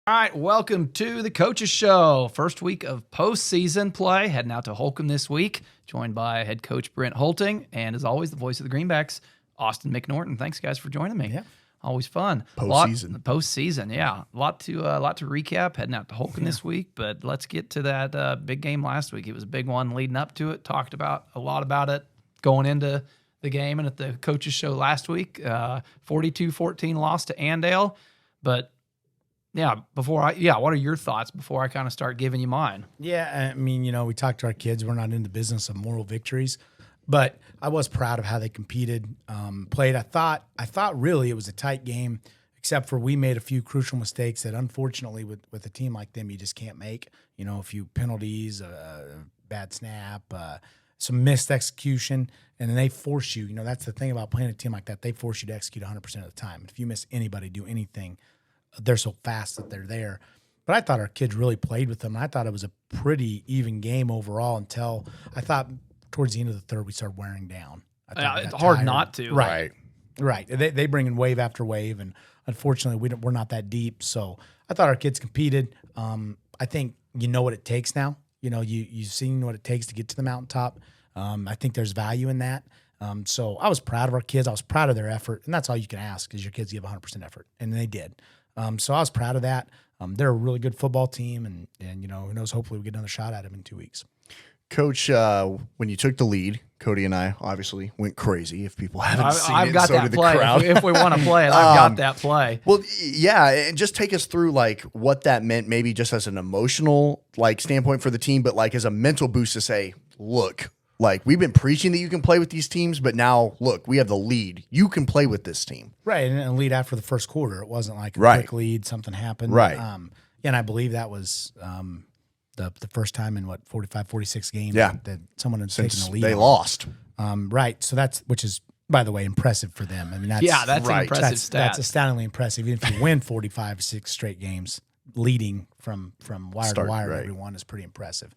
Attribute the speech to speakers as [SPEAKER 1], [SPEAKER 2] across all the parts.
[SPEAKER 1] All right, welcome to the Coaches Show. First week of postseason play. Heading out to Holcomb this week, joined by head coach Brent Holting, and as always, the voice of the Greenbacks, Austin McNorton. Thanks, guys, for joining me.
[SPEAKER 2] Yeah,
[SPEAKER 1] always fun. Postseason, yeah. A lot to recap. Heading out to Holcomb this week, but let's get to that big game last week. It was a big one leading up to it. Talked about a lot about it going into the game and at the Coaches Show last week. 42-14 loss to Andale, but. Yeah, what are your thoughts before I kind of start giving you mine?
[SPEAKER 2] Yeah, I mean, we talk to our kids. We're not in the business of moral victories, but I was proud of how they competed, played. I thought really it was a tight game, except for we made a few crucial mistakes that unfortunately with a team like them you just can't make. A few penalties, a bad snap, some missed execution, and then they force you. That's the thing about playing a team like that. They force you to execute 100% of the time. If you miss anybody, do anything, they're so fast that they're there. But I thought our kids really played with them. I thought it was a pretty even game overall until I thought towards the end of the third we started wearing down.
[SPEAKER 1] It's hard not to.
[SPEAKER 2] Right. They bring in wave after wave, and unfortunately we're not that deep. So I thought our kids competed. I think you know what it takes now. You've seen what it takes to get to the mountaintop. I think there's value in that. So I was proud of our kids. I was proud of their effort, and that's all you can ask is your kids give 100% effort, and they did. So I was proud of that. They're a really good football team, and who knows, hopefully we get another shot at them in 2 weeks.
[SPEAKER 3] Coach, when you took the lead, Cody and I obviously went crazy. If people haven't seen
[SPEAKER 1] I've
[SPEAKER 3] it,
[SPEAKER 1] got
[SPEAKER 3] so
[SPEAKER 1] that
[SPEAKER 3] did the
[SPEAKER 1] play.
[SPEAKER 3] crowd.
[SPEAKER 1] If we want to play it, I've got that play.
[SPEAKER 3] Well, yeah, and just take us through what that meant, maybe just as an emotional standpoint for the team, but as a mental boost to say, look. We've been preaching that you can play with these teams, but now, look, we have the lead. You can play with this team.
[SPEAKER 2] Right, and lead after the first quarter. It wasn't like a quick lead, something happened.
[SPEAKER 3] Right.
[SPEAKER 2] And I believe that was the first time in, 45, 46 games that someone had taken the lead.
[SPEAKER 3] They lost.
[SPEAKER 2] Right, so which is, by the way, impressive for them. I mean, that's
[SPEAKER 1] an impressive stat.
[SPEAKER 2] That's astoundingly impressive. Even if you win 45, 6 straight games, leading from wire to wire, everyone is pretty impressive.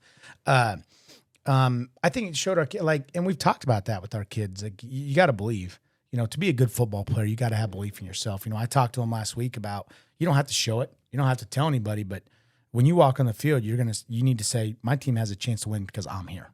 [SPEAKER 2] I think it showed our kids, and we've talked about that with our kids. You got to believe, to be a good football player, you got to have belief in yourself. I talked to them last week about you don't have to show it, you don't have to tell anybody, but when you walk on the field, you need to say my team has a chance to win because I'm here.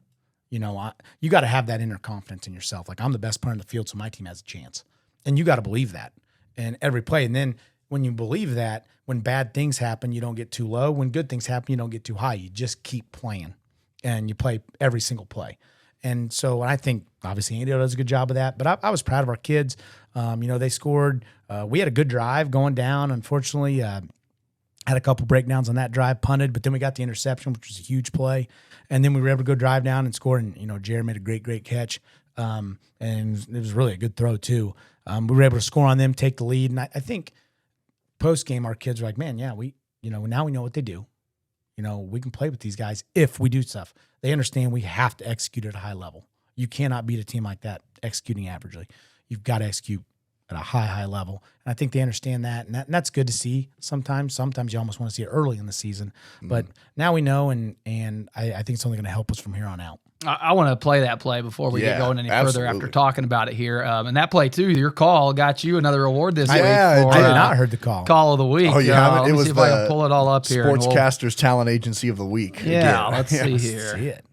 [SPEAKER 2] You got to have that inner confidence in yourself. I'm the best player on the field, so my team has a chance, and you got to believe that in every play. And then when you believe that, when bad things happen, you don't get too low. When good things happen, you don't get too high. You just keep playing. And you play every single play. And so I think, obviously, Andale does a good job of that. But I was proud of our kids. They scored. We had a good drive going down. Unfortunately, had a couple breakdowns on that drive, punted. But then we got the interception, which was a huge play. And then we were able to go drive down and score. And, Jared made a great catch. And it was really a good throw, too. We were able to score on them, take the lead. And I think post-game, our kids were like, man, yeah, now we know what they do. We can play with these guys if we do stuff. They understand we have to execute at a high level. You cannot beat a team like that executing averagely. You've got to execute at a high level. And I think they understand that. And that's good to see sometimes. Sometimes you almost want to see it early in the season. But now we know, and I think it's only going to help us from here on out.
[SPEAKER 1] I want to play that play before we get going any further after talking about it here. And that play, too, your call got you another award this week.
[SPEAKER 2] I did not heard the call.
[SPEAKER 1] Call of the week.
[SPEAKER 3] Oh, yeah.
[SPEAKER 1] Let me see if I can pull it all up here.
[SPEAKER 3] Sportscasters Talent Agency of the Week.
[SPEAKER 1] Yeah, let's see here.
[SPEAKER 2] Let's see it.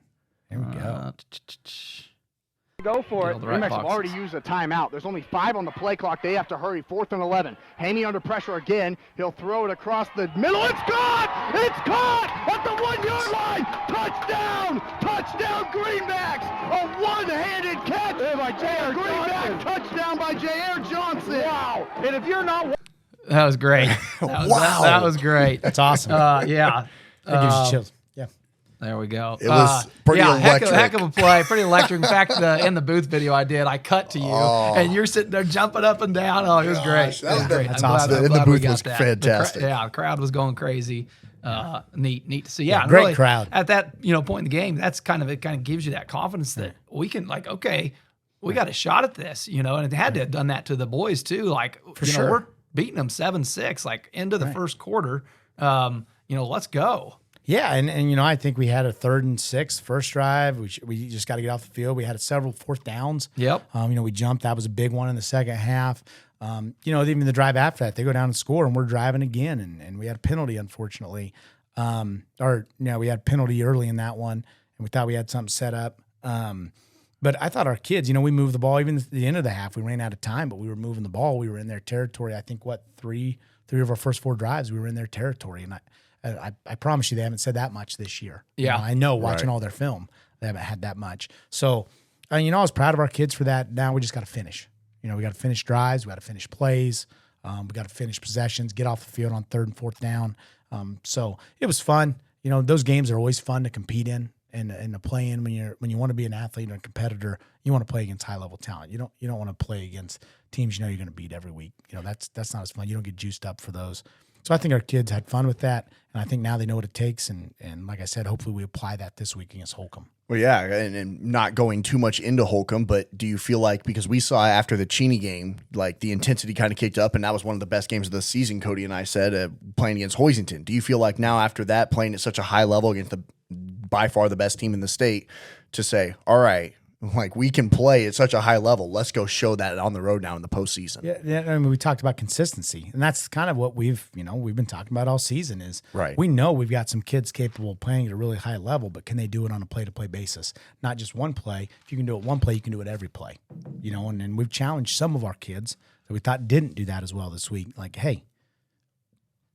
[SPEAKER 2] Here we go.
[SPEAKER 4] Go for it. Greenbacks have already used a timeout. There's only 5 on the play clock. They have to hurry. 4th and 11. Haney under pressure again. He'll throw it across the middle. It's caught! It's caught at the 1-yard line! Touchdown! Touchdown Greenbacks! A one-handed catch by J.R. Greenback. Touchdown by J.R. Johnson. Wow! And if you're not...
[SPEAKER 1] That was great. That was great.
[SPEAKER 2] That's awesome.
[SPEAKER 1] Yeah.
[SPEAKER 2] That gives you chills. Yeah.
[SPEAKER 1] There we go.
[SPEAKER 3] It was pretty electric.
[SPEAKER 1] Heck of a play. Pretty electric. In fact, in the booth video I did, I cut to you, and you're sitting there jumping up and down. Oh, it was great.
[SPEAKER 3] That's awesome. The booth was fantastic.
[SPEAKER 1] The crowd was going crazy. Neat to see. Yeah,
[SPEAKER 2] great
[SPEAKER 1] really,
[SPEAKER 2] crowd.
[SPEAKER 1] At that point in the game, that's it kind of gives you that confidence that we can, okay, we got a shot at this, and it had to have done that to the boys too. For sure. We're beating them 7-6, into the first quarter. Let's go.
[SPEAKER 2] Yeah, and I think we had a 3rd and 6 first drive. We just got to get off the field. We had several 4th downs.
[SPEAKER 1] Yep.
[SPEAKER 2] We jumped. That was a big one in the second half. Even the drive after that, they go down and score, and we're driving again, and we had a penalty, unfortunately. We had a penalty early in that one, and we thought we had something set up. But I thought our kids, we moved the ball. Even at the end of the half, we ran out of time, but we were moving the ball. We were in their territory. I think, three of our first 4 drives, we were in their territory. And I promise you they haven't said that much this year.
[SPEAKER 1] Yeah.
[SPEAKER 2] I know watching all their film, they haven't had that much. So, I was proud of our kids for that. Now we just got to finish. We got to finish drives. We got to finish plays. We got to finish possessions, get off the field on 3rd and 4th down. So it was fun. Those games are always fun to compete in and to play in when you want to be an athlete and a competitor. You want to play against high level talent. You don't want to play against teams you're going to beat every week. That's not as fun. You don't get juiced up for those. So I think our kids had fun with that, and I think now they know what it takes. And like I said, hopefully we apply that this week against Holcomb.
[SPEAKER 3] Well, yeah, and not going too much into Holcomb, but do you feel like, because we saw after the Cheney game, like the intensity kind of kicked up, and that was one of the best games of the season, Cody and I said, playing against Hoisington. Do you feel like now after that, playing at such a high level against by far the best team in the state, to say, all right, like we can play at such a high level, let's go show that on the road now in the postseason?
[SPEAKER 2] Yeah. We talked about consistency, and that's kind of what we've been talking about all season is
[SPEAKER 3] right.
[SPEAKER 2] We know we've got some kids capable of playing at a really high level, but can they do it on a play-to-play basis? Not just one play. If you can do it one play, you can do it every play. And we've challenged some of our kids that we thought didn't do that as well this week. Like, hey,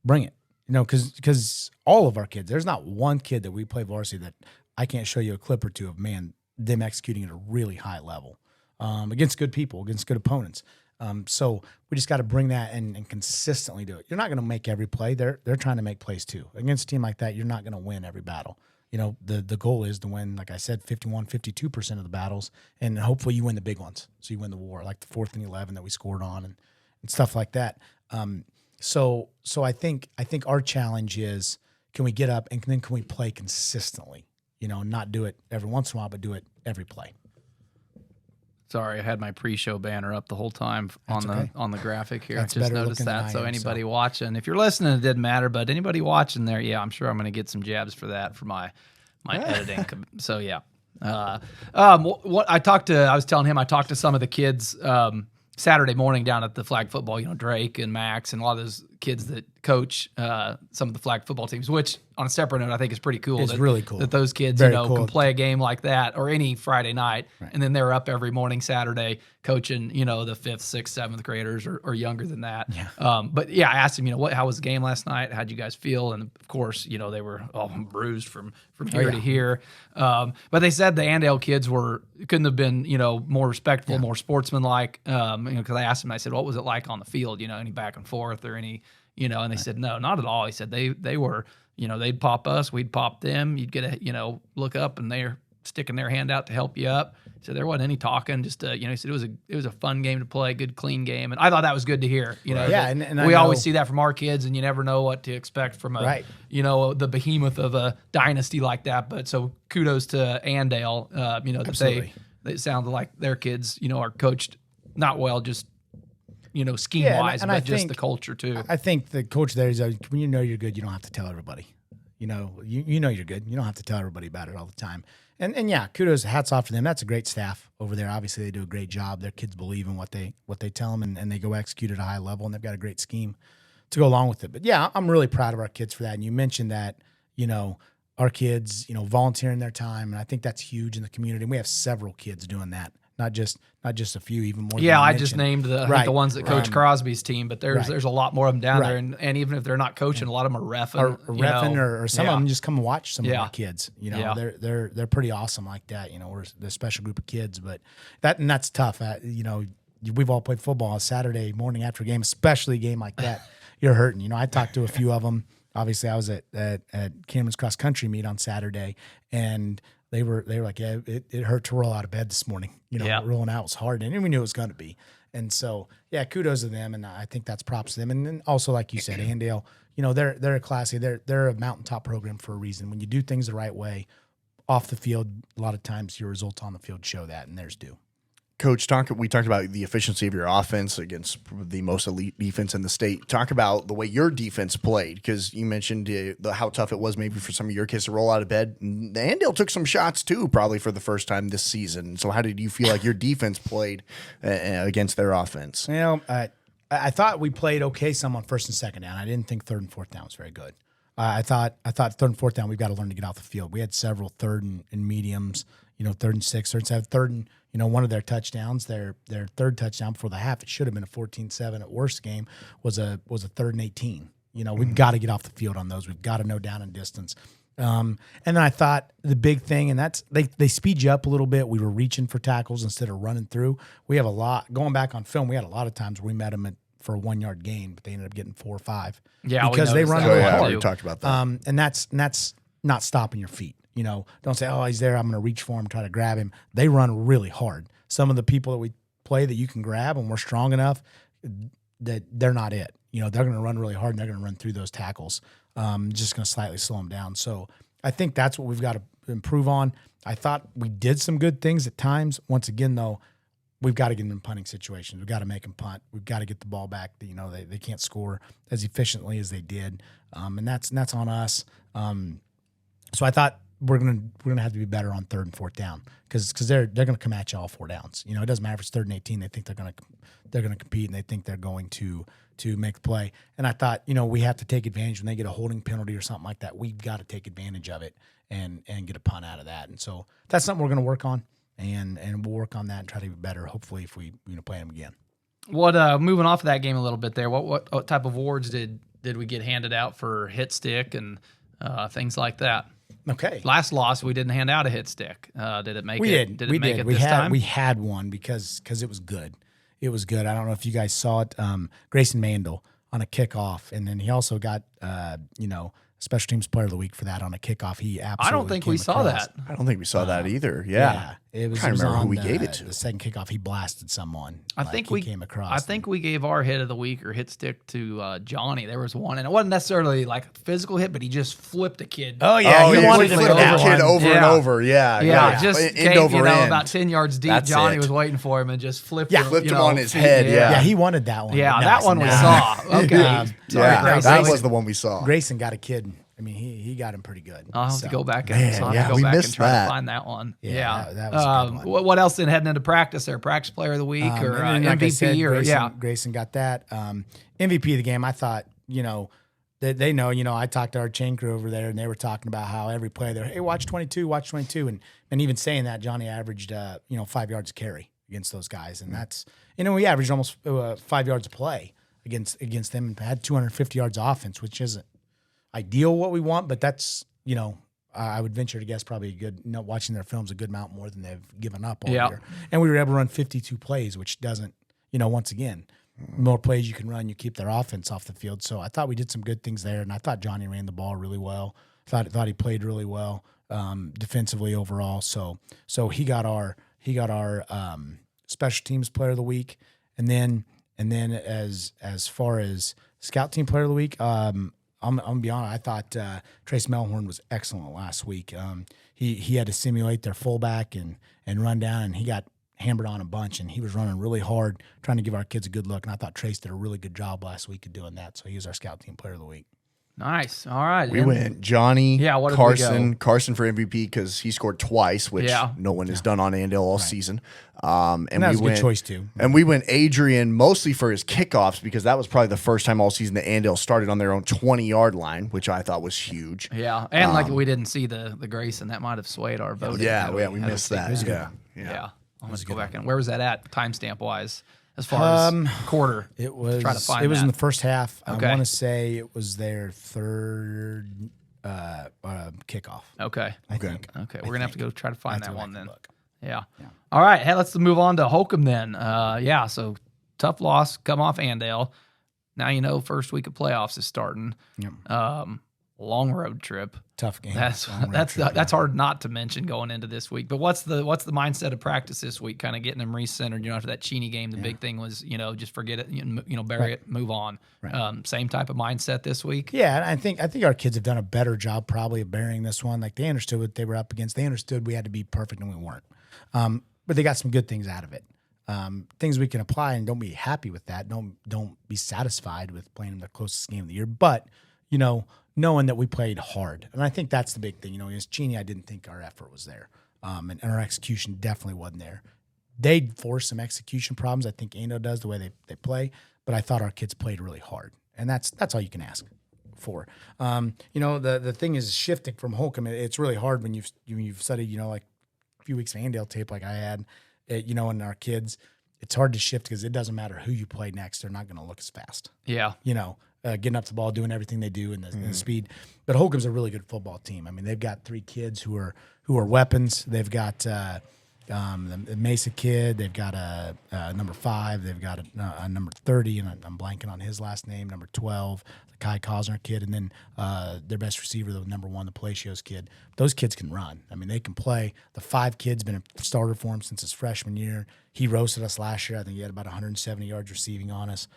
[SPEAKER 2] bring it. Because all of our kids, there's not one kid that we play varsity that I can't show you a clip or two of, them executing at a really high level against good people, against good opponents. So we just got to bring that and consistently do it. You're not going to make every play. They're trying to make plays too. Against a team like that, you're not going to win every battle. The goal is to win, like I said, 52% of the battles, and hopefully you win the big ones. So you win the war, like the 4th and 11 that we scored on and stuff like that. So I think our challenge is, can we get up and then can we play consistently? Not do it every once in a while, but do it every play.
[SPEAKER 1] Sorry, I had my pre-show banner up the whole time on the graphic here.
[SPEAKER 2] That's
[SPEAKER 1] I just noticed that. So anybody watching, if you're listening, it didn't matter. But anybody watching there, yeah, I'm sure I'm going to get some jabs for that for my editing. So yeah. What I was telling him, I talked to some of the kids Saturday morning down at the flag football. Drake and Max and a lot of those kids that coach some of the flag football teams, which on a separate note, I think is pretty cool.
[SPEAKER 2] It's really cool
[SPEAKER 1] that those kids,
[SPEAKER 2] cool.
[SPEAKER 1] can play a game like that or any Friday night. Right. And then they're up every morning Saturday coaching, the 5th, 6th, 7th graders or younger than that.
[SPEAKER 2] Yeah.
[SPEAKER 1] But yeah, I asked him, how was the game last night? How'd you guys feel? And of course, they were all bruised from here to here. But they said the Andale kids couldn't have been, more respectful, more sportsmanlike. Because I asked him, I said, what was it like on the field? Any back and forth or any, and they said, no, not at all. He said they were, they'd pop us, we'd pop them. You'd get a, look up and they're sticking their hand out to help you up. So there wasn't any talking. Just he said it was a fun game to play, good clean game, and I thought that was good to hear.
[SPEAKER 2] Yeah, and
[SPEAKER 1] we always see that from our kids, and you never know what to expect from a the behemoth of a dynasty like that. But so kudos to Andale. That they sounded like their kids, are coached not well, just scheme wise, but just the culture too.
[SPEAKER 2] I think the coach there is when you're good, you don't have to tell everybody. You know you're good. You don't have to tell everybody about it all the time. And yeah, kudos, hats off to them. That's a great staff over there. Obviously, they do a great job. Their kids believe in what they tell them, and they go execute at a high level, and they've got a great scheme to go along with it. But yeah, I'm really proud of our kids for that. And you mentioned that, our kids, volunteering their time, and I think that's huge in the community. And we have several kids doing that. Not just a few, even more.
[SPEAKER 1] Yeah, I just named the ones that coach Crosby's team, but there's a lot more of them down there, and even if they're not coaching, a lot of them are reffing,
[SPEAKER 2] or some of them just come and watch some of our kids. They're pretty awesome like that. We're a special group of kids, but that's tough. We've all played football on Saturday morning after a game, especially a game like that. You're hurting. I talked to a few of them. Obviously, I was at Cameron's cross country meet on Saturday, and they were like, yeah, it hurt to roll out of bed this morning. Rolling out was hard, and we knew it was going to be. And so, yeah, kudos to them, and I think that's props to them. And then also, like you said, Andale, they're a classy, they're a mountaintop program for a reason. When you do things the right way, off the field, a lot of times your results on the field show that, and theirs do.
[SPEAKER 3] Coach, we talked about the efficiency of your offense against the most elite defense in the state. Talk about the way your defense played, because you mentioned how tough it was maybe for some of your kids to roll out of bed. Andale took some shots too, probably for the first time this season. So how did you feel like your defense played against their offense?
[SPEAKER 2] I thought we played okay some on first and second down. I didn't think third and fourth down was very good. I thought third and fourth down, we've got to learn to get off the field. We had several third and mediums, third and 6, third and 7, third and, one of their touchdowns, their third touchdown before the half, it should have been a 14-7 at worst game, was a third and 18. We've got to get off the field on those. We've got to know down and distance. And then I thought the big thing, and that's they speed you up a little bit. We were reaching for tackles instead of running through. We have a lot, going back on film, we had a lot of times where we met them for a 1-yard gain, but they ended up getting 4 or 5.
[SPEAKER 1] Yeah,
[SPEAKER 2] because they run really hard.
[SPEAKER 3] We talked about that.
[SPEAKER 2] And that's not stopping your feet. Don't say, oh, he's there, I'm going to reach for him, try to grab him. They run really hard. Some of the people that we play that you can grab and we're strong enough that they're not it. They're going to run really hard and they're going to run through those tackles. Just going to slightly slow them down. So I think that's what we've got to improve on. I thought we did some good things at times. Once again, though, we've got to get them in punting situations. We've got to make them punt. We've got to get the ball back. They can't score as efficiently as they did, and that's on us. So I thought we're gonna have to be better on third and fourth down because they're gonna come at you all 4 downs. It doesn't matter if it's 3rd and 18. They think they're gonna compete and they think they're going to make the play. And I thought we have to take advantage when they get a holding penalty or something like that. We've got to take advantage of it and get a punt out of that. And so that's something we're gonna work on. And we'll work on that and try to be better. Hopefully, if we play them again.
[SPEAKER 1] What moving off of that game a little bit there? What type of awards did we get handed out for hit stick and things like that?
[SPEAKER 2] Okay.
[SPEAKER 1] Last loss we didn't hand out a hit stick. Did it make it? Did it make it
[SPEAKER 2] we
[SPEAKER 1] this time?
[SPEAKER 2] We had one because it was good. It was good. I don't know if you guys saw it. Grayson Mandel on a kickoff, and then he also got Special Teams Player of the Week for that on a kickoff. He absolutely.
[SPEAKER 1] I don't think we saw that.
[SPEAKER 3] I don't think we saw that either. Yeah.
[SPEAKER 2] It was.
[SPEAKER 3] I remember
[SPEAKER 2] on
[SPEAKER 3] who we gave it to.
[SPEAKER 2] The second kickoff, he blasted someone.
[SPEAKER 1] I think we
[SPEAKER 2] came across.
[SPEAKER 1] I think we gave our hit of the week or hit stick to Johnny. There was one, and it wasn't necessarily like a physical hit, but he just flipped a kid.
[SPEAKER 2] Oh yeah, he wanted to
[SPEAKER 3] flip
[SPEAKER 2] that
[SPEAKER 3] a kid over and over.
[SPEAKER 1] Yeah. Just
[SPEAKER 3] end
[SPEAKER 1] came,
[SPEAKER 3] over end.
[SPEAKER 1] about 10 yards deep.
[SPEAKER 3] That's
[SPEAKER 1] Johnny
[SPEAKER 3] it.
[SPEAKER 1] was waiting for him and just flipped.
[SPEAKER 3] Flipped him on his head.
[SPEAKER 2] Yeah, he wanted that one.
[SPEAKER 1] Yeah, that one we saw. Okay, sorry, Grayson.
[SPEAKER 3] That was the one we saw.
[SPEAKER 2] Grayson got a kid. I mean, he got him pretty good.
[SPEAKER 1] I'll have to go back and
[SPEAKER 3] we
[SPEAKER 1] and
[SPEAKER 3] missed
[SPEAKER 1] try
[SPEAKER 3] that.
[SPEAKER 1] to find that one.
[SPEAKER 2] Yeah, that was a good one.
[SPEAKER 1] What else then heading into practice there? Practice player of the week or
[SPEAKER 2] like
[SPEAKER 1] MVP?
[SPEAKER 2] I said, Grayson got that. MVP of the game, I thought, they know, I talked to our chain crew over there and they were talking about how every play there, hey, watch 22. And even saying that, Johnny averaged, 5 yards a carry against those guys. And that's, we averaged almost 5 yards a play against them and had 250 yards offense, which isn't ideal what we want, but that's, I would venture to guess probably a good, watching their films, a good amount more than they've given up all year. And we were able to run 52 plays, which doesn't, once again, more plays you can run, you keep their offense off the field. So I thought we did some good things there, and I thought Johnny ran the ball really well. Thought he played really well defensively overall. So he got our special teams player of the week, and then as far as scout team player of the week, I'm gonna be honest. I thought Trace Melhorn was excellent last week. He had to simulate their fullback and run down, and he got hammered on a bunch, and he was running really hard, trying to give our kids a good look. And I thought Trace did a really good job last week of doing that. So he was our scout team player of the week.
[SPEAKER 1] Nice. All right.
[SPEAKER 3] We went Johnny,
[SPEAKER 1] what did
[SPEAKER 3] Carson.
[SPEAKER 1] we go?
[SPEAKER 3] Carson for MVP because he scored twice, which no one has done on Andale all season.
[SPEAKER 2] And that was a good choice too.
[SPEAKER 3] And we went Adrian mostly for his kickoffs because that was probably the first time all season that Andale started on their own 20-yard line, which I thought was huge.
[SPEAKER 1] Yeah, and we didn't see the Grayson, that might have swayed our voting.
[SPEAKER 3] We missed that.
[SPEAKER 1] Yeah. I'm going to go back and where was that at timestamp wise? As far as quarter,
[SPEAKER 2] it was.
[SPEAKER 1] Try to find
[SPEAKER 2] it was
[SPEAKER 1] that.
[SPEAKER 2] in the first half.
[SPEAKER 1] Okay.
[SPEAKER 2] I want to say it was their third kickoff.
[SPEAKER 1] Okay.
[SPEAKER 2] I think.
[SPEAKER 1] Okay. We're gonna have to go try to find that one then.
[SPEAKER 2] Look.
[SPEAKER 1] Yeah. All right. Hey, let's move on to Holcomb then. So tough loss, come off Andale. Now first week of playoffs is starting.
[SPEAKER 2] Yep.
[SPEAKER 1] Long road trip.
[SPEAKER 2] Tough game.
[SPEAKER 1] That's hard not to mention going into this week. But what's the mindset of practice this week? Kind of getting them recentered. After that Cheney game, the big thing was just forget it. Bury it, move on. Right. Same type of mindset this week.
[SPEAKER 2] Yeah, and I think our kids have done a better job probably of burying this one. Like they understood what they were up against. They understood we had to be perfect and we weren't. But they got some good things out of it. Things we can apply, and don't be happy with that. Don't be satisfied with playing them the closest game of the year. But knowing that we played hard. And I think that's the big thing. Against Cheney, I didn't think our effort was there. And our execution definitely wasn't there. they force some execution problems. I think Andale does the way they play, but I thought our kids played really hard, and that's all you can ask for. The thing is shifting from Holcomb. It's really hard when you've studied, like a few weeks of Andale tape like I had, and our kids. It's hard to shift because it doesn't matter who you play next; they're not going to look as fast.
[SPEAKER 1] Yeah,
[SPEAKER 2] getting up the ball, doing everything they do, and the speed. But Holcomb's a really good football team. I mean, they've got 3 kids who are weapons. They've got the Mesa kid. They've got a number 5. They've got a number 30, and I'm blanking on his last name. Number 12, the Kai Cosner kid, and then their best receiver, the number 1, the Palacios kid. Those kids can run. I mean, they can play. The 5 kid's been a starter for him since his freshman year. He roasted us last year. I think he had about 170 yards receiving on us.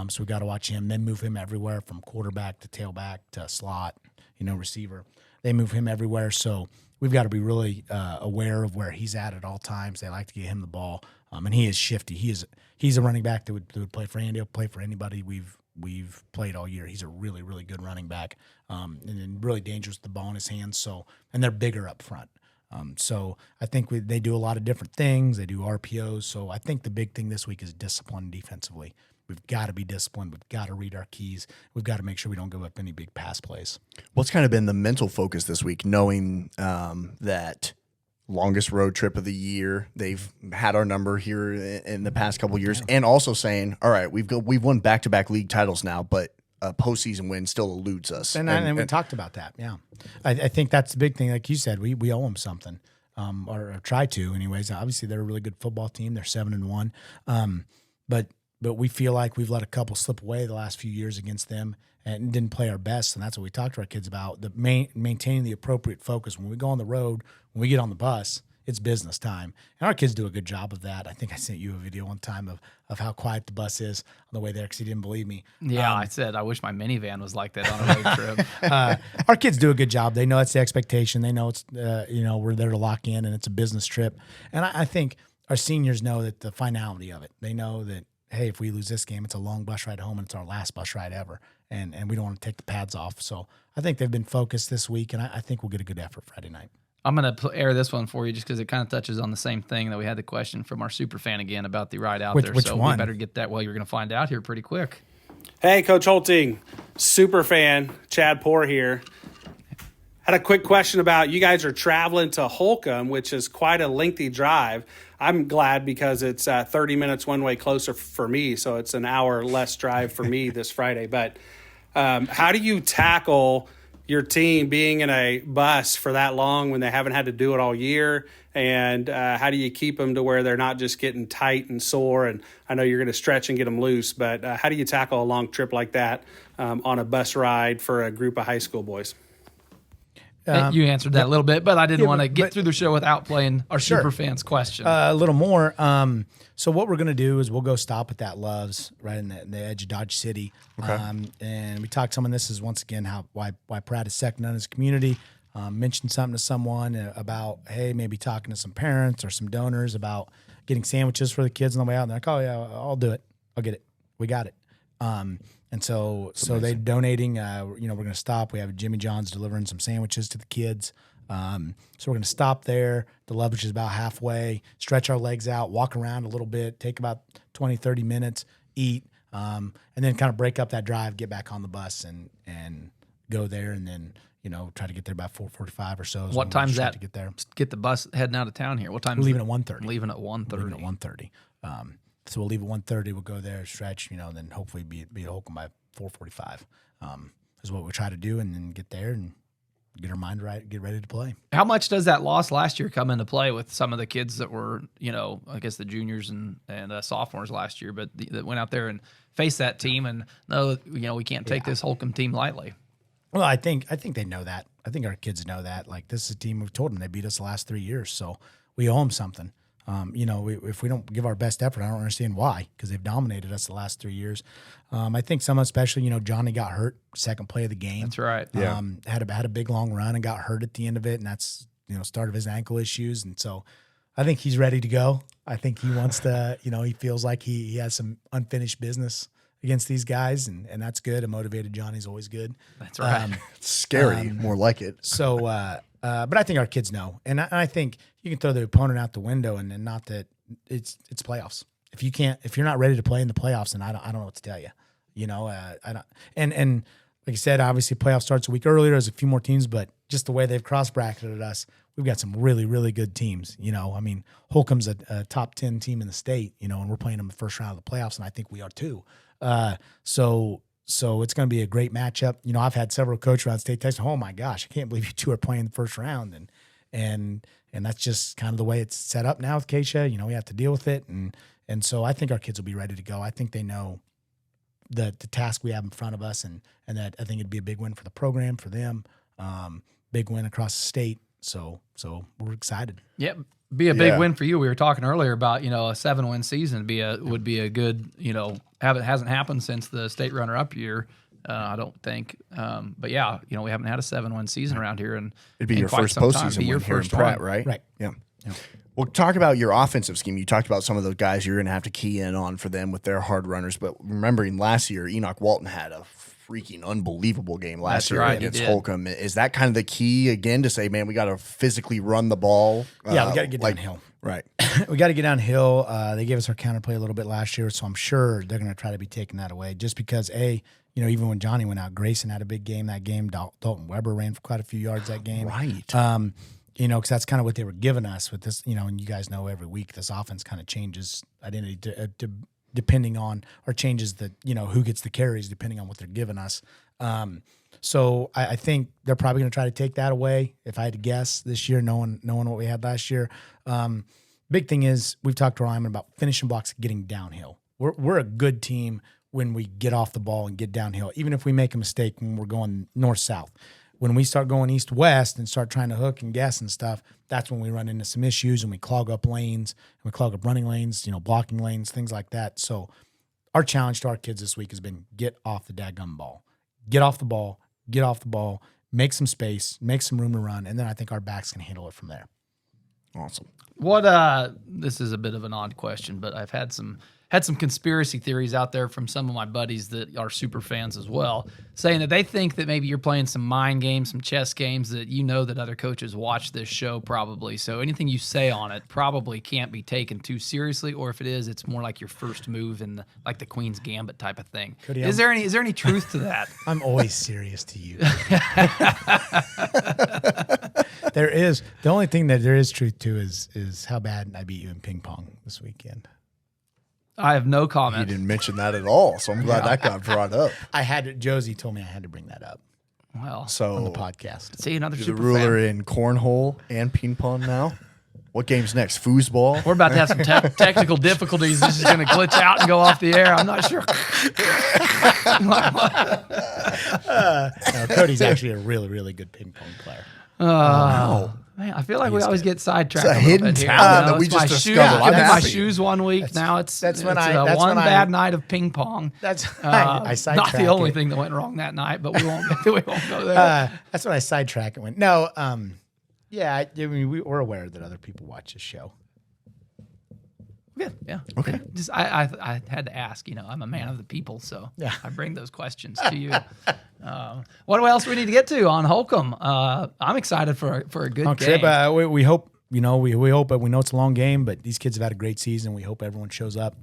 [SPEAKER 2] So we got to watch him. They move him everywhere from quarterback to tailback to slot, receiver. They move him everywhere. So we've got to be really aware of where he's at all times. They like to get him the ball, and he is shifty. He's a running back that would play for Andale, play for anybody we've played all year. He's a really, really good running back, and then really dangerous with the ball in his hands. So, and they're bigger up front. So I think they do a lot of different things. They do RPOs. So I think the big thing this week is discipline defensively. We've got to be disciplined. We've got to read our keys. We've got to make sure we don't give up any big pass plays.
[SPEAKER 3] What's kind of been the mental focus this week, knowing that longest road trip of the year, they've had our number here in the past couple of years, and also saying, all right, we've won back-to-back league titles now, but a postseason win still eludes us.
[SPEAKER 2] And we talked about that, yeah. I think that's the big thing. Like you said, we owe them something, or try to anyways. Obviously, they're a really good football team. They're 7-1, but we feel like we've let a couple slip away the last few years against them and didn't play our best, and that's what we talked to our kids about, maintaining the appropriate focus. When we go on the road, when we get on the bus, it's business time. And our kids do a good job of that. I think I sent you a video one time of how quiet the bus is on the way there because he didn't believe me.
[SPEAKER 1] Yeah, I said, I wish my minivan was like that on a road trip.
[SPEAKER 2] Our kids do a good job. They know it's the expectation. They know it's, we're there to lock in and it's a business trip. And I think our seniors know that the finality of it. They know that, hey, if we lose this game, it's a long bus ride home and it's our last bus ride ever. And we don't want to take the pads off. So I think they've been focused this week, and I think we'll get a good effort Friday night.
[SPEAKER 1] I'm going to air this one for you just because it kind of touches on the same thing that we had the question from our super fan again about the ride out there.
[SPEAKER 2] Which
[SPEAKER 1] so
[SPEAKER 2] one?
[SPEAKER 1] We better get that. Well, you're going to find out here pretty quick.
[SPEAKER 5] Hey, Coach Holting, super fan, Chad Poor here. Had a quick question about you guys are traveling to Holcomb, which is quite a lengthy drive. I'm glad because it's 30 minutes one way closer for me, so it's an hour less drive for me this Friday. But how do you tackle your team being in a bus for that long when they haven't had to do it all year? And how do you keep them to where they're not just getting tight and sore? And I know you're going to stretch and get them loose, but how do you tackle a long trip like that on a bus ride for a group of high school boys?
[SPEAKER 1] You answered that a little bit, but I didn't want to get through the show without playing our super fans question.
[SPEAKER 2] A little more. So what we're going to do is we'll go stop at that Love's right in the edge of Dodge City. Okay. And we talked some of this is once again why Pratt is second on his community. Mentioned something to someone about, hey, maybe talking to some parents or some donors about getting sandwiches for the kids on the way out. And they're like, oh yeah, I'll do it. I'll get it. We got it. And so they're donating. We're going to stop. We have Jimmy John's delivering some sandwiches to the kids. So we're going to stop there. The Love, which is about halfway, stretch our legs out, walk around a little bit, take about 20, 30 minutes, eat, and then kind of break up that drive, get back on the bus and go there, and then try to get there about 4:45 or so.
[SPEAKER 1] What time's that
[SPEAKER 2] to get there?
[SPEAKER 1] Get the bus heading out of town here. What time?
[SPEAKER 2] We're leaving at 1:30.
[SPEAKER 1] Leaving at 1:30.
[SPEAKER 2] Leaving at 1:30. So we'll leave at 1:30. We'll go there, stretch, and then hopefully be at Holcomb by 4:45. Is what we try to do, and then get there and get our mind right, get ready to play.
[SPEAKER 1] How much does that loss last year come into play with some of the kids that were, I guess the juniors and sophomores last year, but that went out there and faced that team and know, we can't take this Holcomb team lightly.
[SPEAKER 2] Well, I think they know that. I think our kids know that. Like, this is a team, we've told them they beat us the last 3 years, so we owe them something. If we don't give our best effort, I don't understand why, because they've dominated us the last 3 years. I think some, especially, Johnny got hurt second play of the game.
[SPEAKER 1] That's right.
[SPEAKER 2] Yeah. Had a big long run and got hurt at the end of it, and that's start of his ankle issues. And so I think he's ready to go. I think he wants to. He feels like he has some unfinished business against these guys, and that's good. A motivated Johnny's always good.
[SPEAKER 1] That's right.
[SPEAKER 3] It's scary, more like it.
[SPEAKER 2] So, but I think our kids know, and I think you can throw the opponent out the window, and not that it's playoffs. If you're not ready to play in the playoffs, then I don't know what to tell you. You know, I don't. And like I said, obviously playoff starts a week earlier. There's a few more teams, but just the way they've cross bracketed us, we've got some really, really good teams. You know, I mean, Holcomb's a top 10 team in the state. You know, and we're playing them the first round of the playoffs, and I think we are too. So it's going to be a great matchup. You know, I've had several coaches around state text, oh my gosh, I can't believe you two are playing the first round, and that's just kind of the way it's set up now with Keisha. You know, we have to deal with it, and so I think our kids will be ready to go. I think they know the task we have in front of us, and that I think it'd be a big win for the program, for them, big win across the state. So we're excited.
[SPEAKER 1] Yep. Be a big win for you. We were talking earlier about, you know, a 7-win season would be a good, you know, hasn't happened since the state runner-up year, I don't think. But yeah, you know, we haven't had a 7-win season around here, and
[SPEAKER 3] it'd be your first postseason win here in Pratt, right?
[SPEAKER 2] Right.
[SPEAKER 3] Yeah. Well, talk about your offensive scheme. You talked about some of those guys you're going to have to key in on for them with their hard runners. But remembering last year, Enoch Walton had a freaking unbelievable game last year against Holcomb. Is that kind of the key again to say, man, we got to physically run the ball?
[SPEAKER 2] Yeah, we got to get downhill.
[SPEAKER 3] Right.
[SPEAKER 2] We got to get downhill. They gave us our counterplay a little bit last year, so I'm sure they're going to try to be taking that away. Just because, you know, even when Johnny went out, Grayson had a big game that game. Dalton Weber ran for quite a few yards that game.
[SPEAKER 3] Right.
[SPEAKER 2] You know, because that's kind of what they were giving us with this, you know, and you guys know every week this offense kind of changes identity depending on, or changes the, you know, who gets the carries depending on what they're giving us. So I think they're probably going to try to take that away, if I had to guess, this year, knowing what we had last year. Big thing is, we've talked to Ryan about finishing blocks, getting downhill. We're a good team when we get off the ball and get downhill, even if we make a mistake when we're going north-south. When we start going east-west and start trying to hook and guess and stuff, that's when we run into some issues and we clog up lanes, and we clog up running lanes, you know, blocking lanes, things like that. So our challenge to our kids this week has been get off the dadgum ball. Get off the ball, make some space, make some room to run, and then I think our backs can handle it from there.
[SPEAKER 3] Awesome.
[SPEAKER 1] What this is a bit of an odd question, but I've had some conspiracy theories out there from some of my buddies that are super fans as well, saying that they think that maybe you're playing some mind games, some chess games, that you know that other coaches watch this show probably. So anything you say on it probably can't be taken too seriously, or if it is, it's more like your first move in like the Queen's Gambit type of thing. Is there any truth to that?
[SPEAKER 2] I'm always serious to you. There is. The only thing that there is truth to is how bad I beat you in ping pong this weekend.
[SPEAKER 1] I have no comment.
[SPEAKER 3] You didn't mention that at all, so I'm glad that got brought up.
[SPEAKER 2] Josie told me I had to bring that up.
[SPEAKER 1] Well,
[SPEAKER 3] so
[SPEAKER 2] on the podcast.
[SPEAKER 1] See, another
[SPEAKER 3] you're
[SPEAKER 1] super
[SPEAKER 3] the ruler
[SPEAKER 1] fan.
[SPEAKER 3] in cornhole and ping pong now. What game's next? Foosball?
[SPEAKER 1] We're about to have some technical difficulties. This is going to glitch out and go off the air. I'm not sure.
[SPEAKER 2] No, Cody's actually a really, really good ping pong player.
[SPEAKER 1] Wow. Man, I feel like we always get sidetracked.
[SPEAKER 3] It's a hidden talent that we just discovered.
[SPEAKER 1] My shoes one week. Now it's one bad night of ping pong.
[SPEAKER 2] That's I sidetrack.
[SPEAKER 1] Not the only thing that went wrong that night, but we won't go there.
[SPEAKER 2] That's when I sidetrack it went. No, yeah, I mean we're aware that other people watch this show.
[SPEAKER 1] Yeah.
[SPEAKER 3] Okay.
[SPEAKER 1] Just I had to ask. You know, I'm a man of the people, so I bring those questions to you. What else do we need to get to on Holcomb? I'm excited for a good game.
[SPEAKER 2] We hope, you know, we hope, but we know it's a long game, but these kids have had a great season. We hope everyone shows up,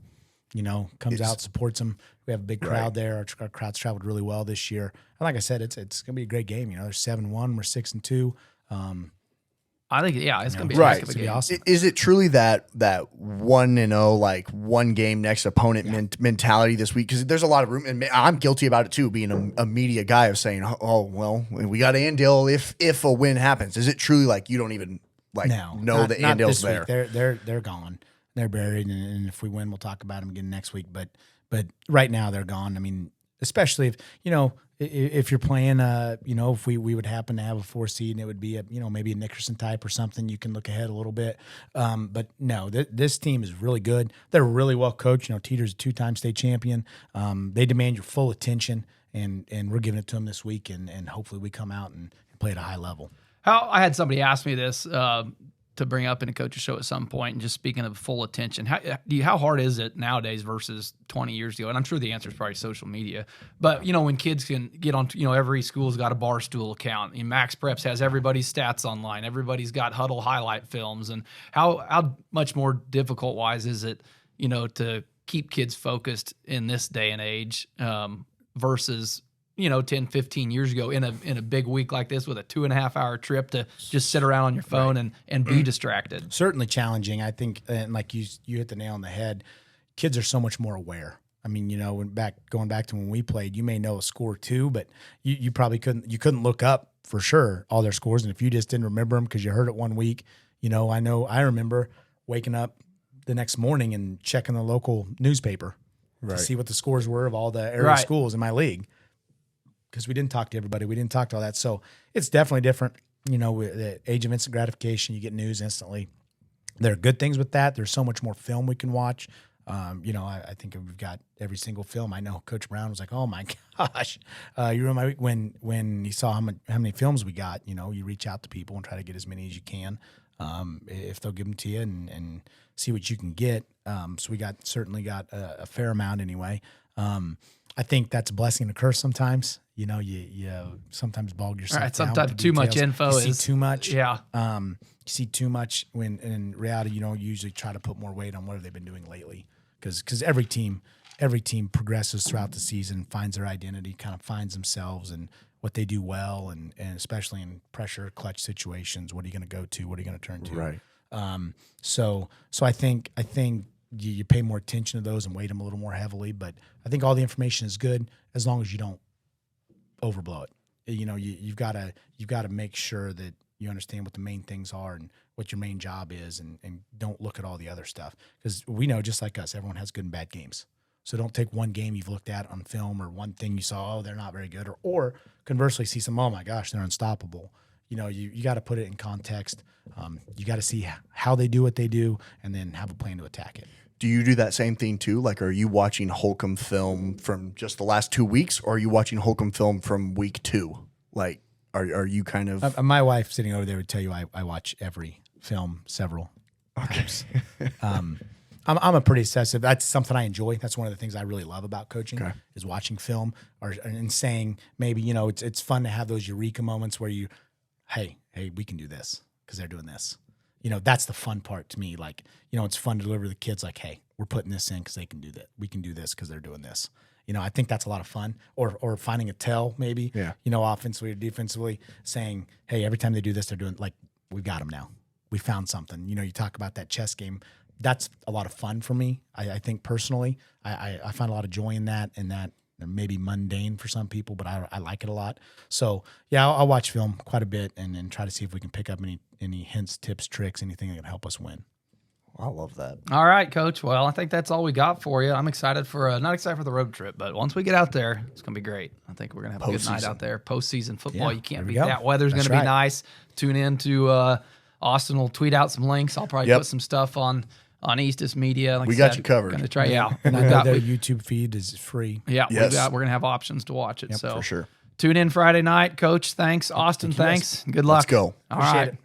[SPEAKER 2] you know, comes out, supports them. We have a big crowd there. Our crowd's traveled really well this year. And like I said, it's going to be a great game. You know, there's 7-1, we're 6-2.
[SPEAKER 1] I think, it's going to be
[SPEAKER 2] It's going to be awesome.
[SPEAKER 3] Is it truly that 1-0, like one game next opponent mentality this week? Because there's a lot of room, and I'm guilty about it too, being a media guy, of saying, oh, well, we got Andale if a win happens. Is it truly like you don't even know that Andale's there?
[SPEAKER 2] They're gone. They're buried, and if we win, we'll talk about them again next week. But right now they're gone. I mean, especially if, you know, if you're playing, you know, if we would happen to have a 4 seed and it would be maybe a Nickerson type or something, you can look ahead a little bit. But no, this team is really good. They're really well coached. You know, Teeter's a 2-time state champion. They demand your full attention, and we're giving it to them this week, and hopefully we come out and play at a high level.
[SPEAKER 1] I had somebody ask me this to to bring up in a coach's show at some point. And just speaking of full attention, how hard is it nowadays versus 20 years ago? And I'm sure the answer is probably social media. But when kids can get on, every school's got a Barstool account. Max Preps has everybody's stats online. Everybody's got Huddle highlight films. And how much more difficult wise is it, to keep kids focused in this day and age versus 10, 15 years ago in a big week like this with a 2.5 hour trip to just sit around on your phone and be distracted.
[SPEAKER 2] Certainly challenging. I think, and like you hit the nail on the head, kids are so much more aware. I mean, going back to when we played, you may know a score too, but you probably couldn't look up for sure all their scores. And if you just didn't remember them because you heard it one week, I remember waking up the next morning and checking the local newspaper to see what the scores were of all the area schools in my league. Because we didn't talk to everybody. We didn't talk to all that. So it's definitely different. With the age of instant gratification, you get news instantly. There are good things with that. There's so much more film we can watch. I think we've got every single film. I know Coach Brown was like, oh, my gosh. You remember when he saw how many films we got, you reach out to people and try to get as many as you can if they'll give them to you and see what you can get. So we certainly got a fair amount anyway. I think that's a blessing and a curse sometimes. You sometimes bog yourself down.
[SPEAKER 1] Sometimes too much info
[SPEAKER 2] you see too much.
[SPEAKER 1] Yeah.
[SPEAKER 2] You see too much when in reality, you usually try to put more weight on what have they been doing lately. Because every team progresses throughout the season, finds their identity, kind of finds themselves and what they do well, and especially in pressure clutch situations, what are you going to go to? What are you going to turn to?
[SPEAKER 3] Right.
[SPEAKER 2] So I think you pay more attention to those and weight them a little more heavily. But I think all the information is good as long as you don't overblow it. You've got to make sure that you understand what the main things are and what your main job is, and don't look at all the other stuff. Because we know, just like us, everyone has good and bad games. So don't take one game you've looked at on film or one thing you saw, oh, they're not very good, or conversely see some, oh my gosh, they're unstoppable. You got to put it in context. You got to see how they do what they do and then have a plan to attack it.
[SPEAKER 3] Do you do that same thing too? Like, are you watching Holcomb film from just the last 2 weeks, or are you watching Holcomb film from week 2? Like, are you kind of...
[SPEAKER 2] my wife sitting over there would tell you I watch every film several times. I'm a pretty obsessive. That's something I enjoy. That's one of the things I really love about coaching is watching film and saying maybe, it's fun to have those eureka moments where you, hey, we can do this because they're doing this. That's the fun part to me. Like, it's fun to deliver to the kids like, hey, we're putting this in because they can do that. We can do this because they're doing this. I think that's a lot of fun. Or finding a tell maybe, offensively or defensively, saying, hey, every time they do this, they're doing, like, we've got them now. We found something. You talk about that chess game. That's a lot of fun for me. I think personally, I find a lot of joy in that, and that maybe mundane for some people, but I like it a lot. So yeah, I'll watch film quite a bit and try to see if we can pick up any hints, tips, tricks, anything that can help us win.
[SPEAKER 3] I love that.
[SPEAKER 1] All right, Coach. Well, I think that's all we got for you. I'm excited not excited for the road trip, but once we get out there, it's going to be great. I think we're going to have a good night out there. Postseason football, you can't beat that. Weather's going to be nice. Tune in to Austin will tweet out some links. I'll probably put some stuff on Eastus Media. Like
[SPEAKER 3] we got you covered.
[SPEAKER 1] Gonna try,
[SPEAKER 2] and I know their YouTube feed is free.
[SPEAKER 1] Yeah, we're going to have options to watch it.
[SPEAKER 3] Yep,
[SPEAKER 1] so
[SPEAKER 3] for sure.
[SPEAKER 1] Tune in Friday night. Coach, thanks. Austin, thanks. Good luck.
[SPEAKER 3] Let's go.
[SPEAKER 1] All right.
[SPEAKER 2] Appreciate it.